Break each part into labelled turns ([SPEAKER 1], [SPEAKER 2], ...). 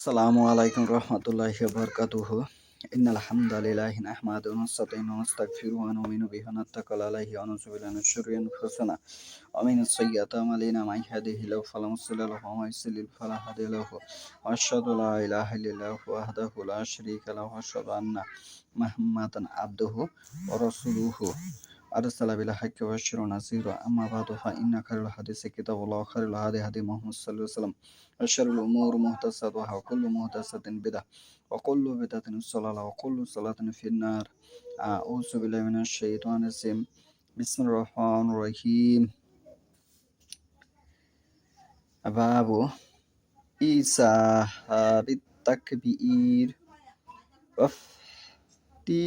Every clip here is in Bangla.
[SPEAKER 1] আসসালামু আলাইকুম রহমতুল্লাহি ওয়া বারাকাতুহু। ইন্নাল হামদালিল্লাহি নাহমাদুহু ওয়া নাস্তাঈনুহু ওয়া নাস্তাগফিরুহু ওয়া নু'মিনু বিহি ওয়া নাতাওয়াক্কালু আলাইহি ওয়া না'উযু বিল্লাহি মিন শুরুরি আনফুসিনা ওয়া মিন sayyiati a'malina man yahdihillahu fala mudilla lahu wa man yudlil fala hadiya lahu wa asyhadu an la ilaha illallahu wahdahu la syarika lahu wa asyhadu anna Muhammadan abduhu wa rasuluhu أرسل بالحق وبشر ونذيرا أما بعد فإن خير الحديث كتاب الله وخير الهدي هدي محمد صلى الله عليه وسلم وشر الأمور محدثاتها وكل محدثة بدعة وكل بدعة ضلالة وكل ضلالة في النار. أعوذ بالله من الشيطان الرجيم. بسم الله الرحمن الرحيم. باب إيثار التكبير وافتتاح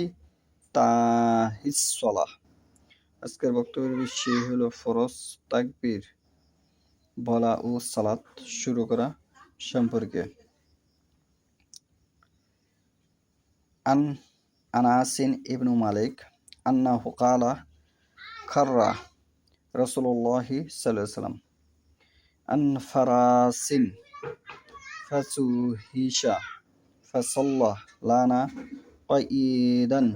[SPEAKER 1] الصلاة. আজকের বক্তব্যের বিষয় হলো ফরজ তাকবীর বলা ও সালাত শুরু করা সম্পর্কে। আন আনাসিন ইবনু মালিক আন্নাহু ক্বালা খাররা রাসূলুল্লাহি সাল্লাল্লাহু আলাইহি ওয়াসাল্লাম আন ফারাসিন ফাসুহিশা ফাসাল্লা লানা কাইদান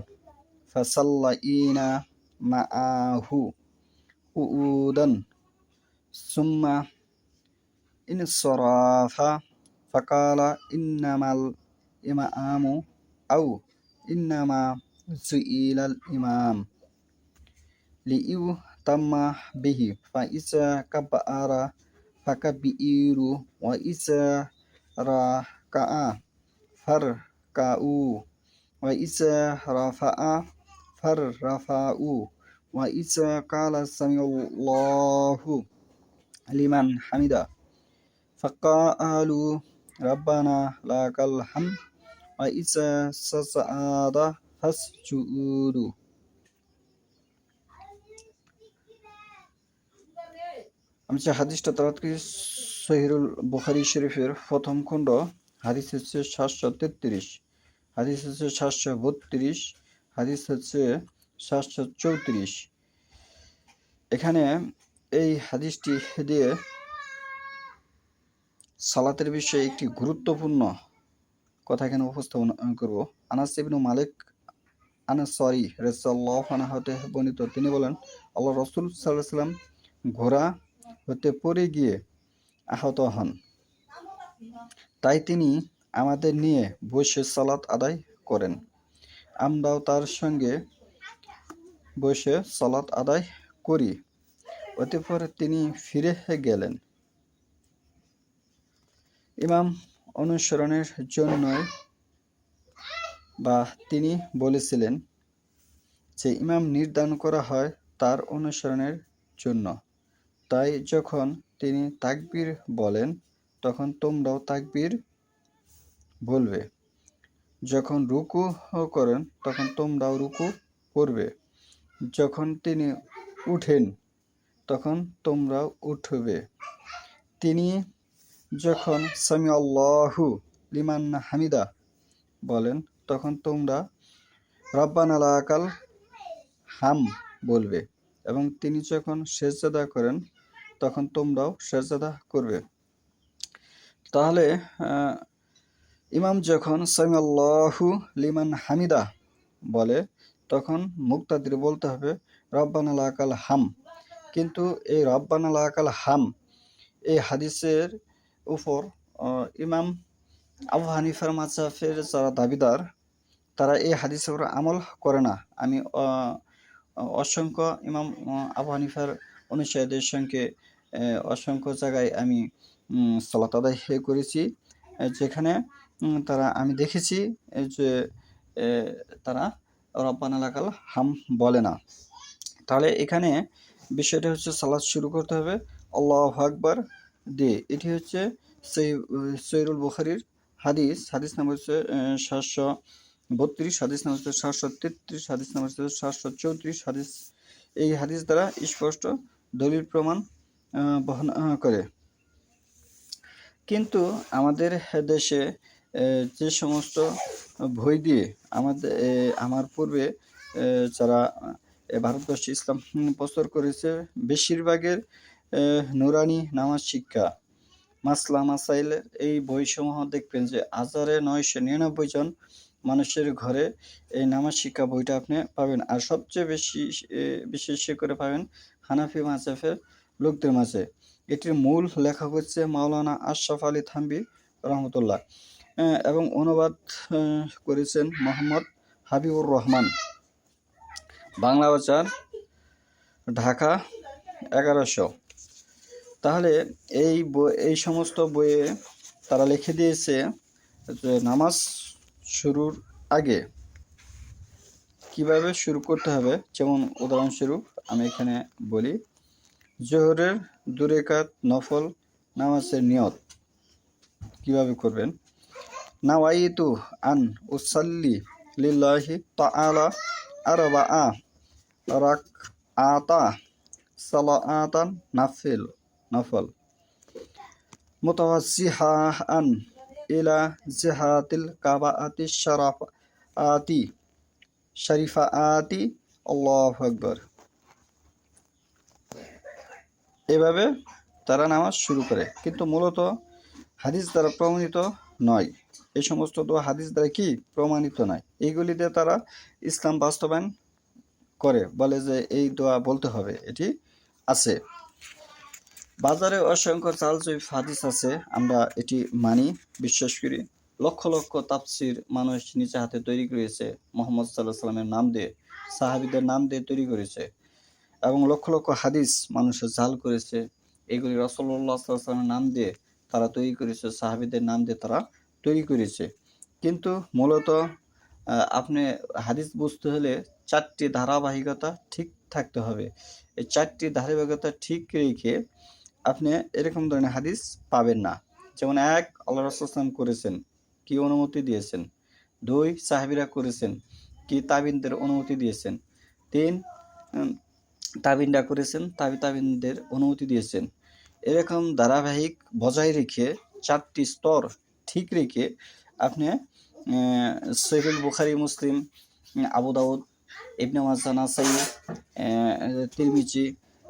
[SPEAKER 1] ফাসাল্লাইনা মাআহু উউদান সুম্মা ইনসরাফা ফাকালা ইন্নামাল ইমামু আও ইন্নামা জুইলাল ইমাম লিইউতাম্মা বিহি ফাইজা কাব্বারা ফাকাব্বিরু ওয়া ইজা রাকা'a ফারকাউ ওয়া ইজা রাফা'a ফাররাফাউ ওয়া ইজা ক্বালা সামিআল্লাহু লিমান হামিদা ফাকালু রাব্বানা লাকাল হামদ ওয়া ইজা সাজআদা ফাসজুদু। আমি যে হাদিসটা তালাওয়াত করি সহিহুল বুখারী শরীফের প্রথম খণ্ড, হাদিস হচ্ছে 733, হাদিস হচ্ছে 732, হাদিস হচ্ছে 734। এখানে এই হাদিসটি দিয়ে সালাতের বিষয়ে একটি গুরুত্বপূর্ণ কথা এখানে উপস্থাপন করব। আনাস ইবনু মালিক আনসারী রাদিয়াল্লাহু আনহু হতে বর্ণিত, তিনি বলেন, আল্লাহ রাসূল সাল্লাল্লাহু আলাইহি ওয়াসাল্লাম ঘোড়া হতে পড়ে গিয়ে আহত হন। তাই তিনি আমাদের নিয়ে বসে সালাত আদায় করেন। আমরাও তার সঙ্গে বসে সালাত আদায় করি। অতঃপর তিনি ফিরে গেলেন। ইমাম অনুসরণের জন্যই বা তিনি বলেছিলেন যে ইমাম নির্ধারণ করা হয় তার অনুসরণের জন্য। তাই যখন তিনি তাকবীর বলেন তখন তোমরাও তাকবীর বলবে। যখন রুকু করেন তখন তোমরাও রুকু করবে। যখন তিনি উঠেন তখন তোমরাও উঠবে। তিনি যখন সামিআল্লাহু লিমান হামিদা বলেন তখন তোমরা রাব্বানা লাকাল হাম বলবে, এবং তিনি যখন সেজদা করেন তখন তোমরাও সেজদা করবে। তাহলে ইমাম যখন সামিআল্লাহু লিমান হামিদা বলে তখন মুক্তাদির বলতে হবে রাব্বানা লাকাল হাম। কিন্তু এই রাব্বানা লাকাল হাম এই হাদিসের উপর ইমাম আবু হানিফার মাযহাবের যারা দাবিদার তারা এই হাদিসের উপর আমল করে না। আমি অসংখ্য ইমাম আবু হানিফার অনুসারীদের সঙ্গে অসংখ্য জায়গায় আমি সালাত আদায় করেছি, যেখানে আমি দেখেছি যে তারা রব্বানা লাকাল হাম বলে না। তাহলে এখানে বিষয়টা হচ্ছে সালাত শুরু করতে হবে আল্লাহু আকবার দিয়ে। এটি হচ্ছে সহিহুল বুখারীর হাদিস নাম্বার হচ্ছে 732, হাদিস নাম্বার হচ্ছে 733, হাদিস নাম্বার হচ্ছে 734 হাদিস। এই হাদিস দ্বারা স্পষ্ট দলিল প্রমাণ বহন করে। কিন্তু আমাদের দেশে যে সমস্ত বই দিয়ে আমার পূর্বে যারা ভারতবর্ষে ইসলাম প্রচার করেছে বেশিরভাগের নুরানি নামাজ শিক্ষা, মাসলা মাসাইলের এই বইসমূহ দেখবেন যে 1999 জন মানুষের ঘরে এই নামাজ শিক্ষা বইটা আপনি পাবেন। আর সবচেয়ে বেশি বিশেষ করে পাবেন হানাফি মাযহাবের লোকদের মাঝে। এটির মূল লেখক হচ্ছে মাওলানা আশরাফ আলী থানভী রহমতুল্লাহ, এবং অনুবাদ করেছেন মোহাম্মদ হাবিবুর রহমান। বাংলা বাজার, ঢাকা 1100। তাহলে এই সমস্ত বইয়ে তারা লিখে দিয়েছে যে নামাজ শুরুর আগে কিভাবে শুরু করতে হবে। যেমন উদাহরণস্বরূপ আমি এখানে বলি, জোহরের 2 রাকাত নফল নামাজের নিয়ত কিভাবে করবেন। নাওয়াইতু আন উসাল্লি লিল্লাহি তাআলা আরবাআ রাকআতা সালাতান নফল মুতাওয়াজ্জিহান ইলা জিহাতিল কাবাতি শরীফাতি আল্লাহু আকবার। এভাবে তারা নামাজ শুরু করে, কিন্তু মূলত হাদিস দ্বারা প্রমাণিত নয়। এই সমস্ত দোয়া হাদিস দ্বারা কি প্রমাণিত নয়। এইগুলিতে তারা ইসলাম বাস্তবায়ন করে, বলে যে এই দোয়া বলতে হবে, এটি আছে। বাজারে অসংখ্য চালচুপ হাদিস আছে, আমরা এটি মানি, বিশ্বাস করি। লক্ষ লক্ষ তাফসির মানুষ নিজ হাতে তৈরি করেছে, মুহাম্মদ সাল্লাল্লাহু আলাইহি ওয়াসাল্লামের নাম দিয়ে, সাহাবীদের নাম দিয়ে তৈরি করেছে, এবং লক্ষ লক্ষ হাদিস মানুষের জাল করেছে। এগুলি রাসূলুল্লাহ সাল্লাল্লাহু আলাইহি ওয়াসাল্লামের নাম দিয়ে তারা তৈরি করেছে, সাহাবীদের নাম দিয়ে তারা তৈরি করেছে। কিন্তু মূলত আপনি হাদিস বুঝতে হলে 4টি ধারাবাহিকতা ঠিক থাকতে হবে। এই 4টি ধারাবাহিকতা ঠিক রেখে আপনি এরকম ধরনের হাদিস পাবেন না। যেমন 1, আল্লাহ রাসূল সাল্লাল্লাহু আলাইহি ওয়াসাল্লাম করেছেন, কি অনুমতি দিয়েছেন। 2, সাহাবীরা করেছেন, কি তাবিনদের অনুমতি দিয়েছেন। 3, তাবিনরা করেছেন, তাবিনদের অনুমতি দিয়েছেন। এরকম ধারাবাহিক বজায় রেখে 4টি স্তর ঠিক রেখে আপনি সহিহ বুখারী, মুসলিম, আবু দাউদ, ইবনে মাজাহ, নাসাই, তিরমিজি,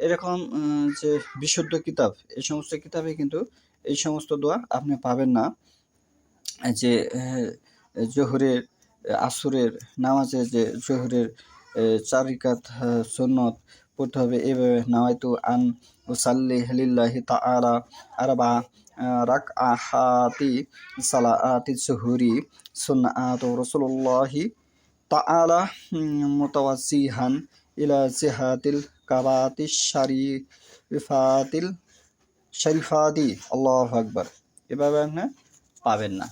[SPEAKER 1] এরকম যে বিশুদ্ধ কিতাব, এই সমস্ত কিতাবে কিন্তু এই সমস্ত দোয়া আপনি পাবেন না। যে জোহরের, আসরের নামাজে যে জোহরের 4 রাকাত সুন্নত পড়তে হবে, এভাবে নাওয়াইতু আন উসাল্লি লিল্লাহি তাআলা আরবা রাকআতি সালাতি যুহরি সুন্নাতু রাসূলুল্লাহি তাআলা মুতাওয়াজ্জিহান ইলা জিহাতিল কাবাতি শরীফাতি আল্লাহু আকবার। এভাবে আপনি পাবেন না,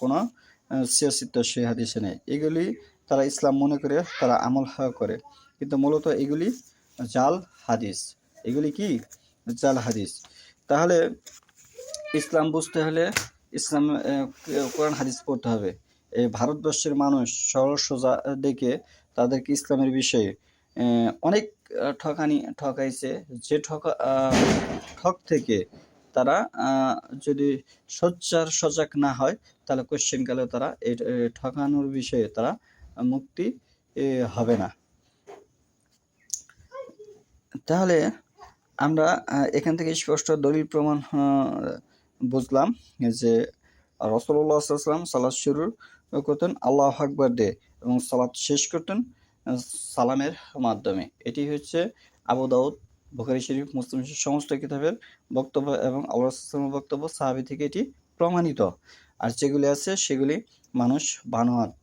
[SPEAKER 1] কোনো সিয়াসিত সহি হাদিসে নেই। এগুলি তারা ইসলাম মনে করে তারা আমল করে, কিন্তু মূলত এগুলি জাল হাদিস। এগুলি কি জাল হাদিস। তাহলে ইসলাম বুঝতে হলে ইসলাম কোরআন হাদিস পড়তে হবে। এই ভারতবর্ষের মানুষ সরল সোজা দেখে তাদেরকে ইসলামের বিষয়ে অনেক ঠকাইছে। যে ঠক থেকে তারা যদি সোচ্চার সজাগ না হয়, তাহলে কোশ্চেনকালে তারা এই ঠকানোর বিষয়ে তারা মুক্তি হবে না। তাহলে আমরা এখান থেকে স্পষ্ট দলিল প্রমাণ বুঝলাম যে রাসূলুল্লাহ সাল্লাল্লাহু আলাইহি ওয়াসাল্লাম সালাত শুরু করতেন আল্লাহু আকবার দিয়ে, এবং সালাত শেষ করতেন সালামের মাধ্যমে। এটি হচ্ছে আবু দাউদ, বুখারী শরীফ, মুসলিম শরীফ সমস্ত কিতাবের বক্তব্য, এবং আল্লাহ রাসূল সাল্লাল্লাহু আলাইহি ওয়াসাল্লামের বক্তব্য, সাহাবী থেকে এটি প্রমাণিত। আর যেগুলি আছে সেগুলি মানুষ বানোয়াট।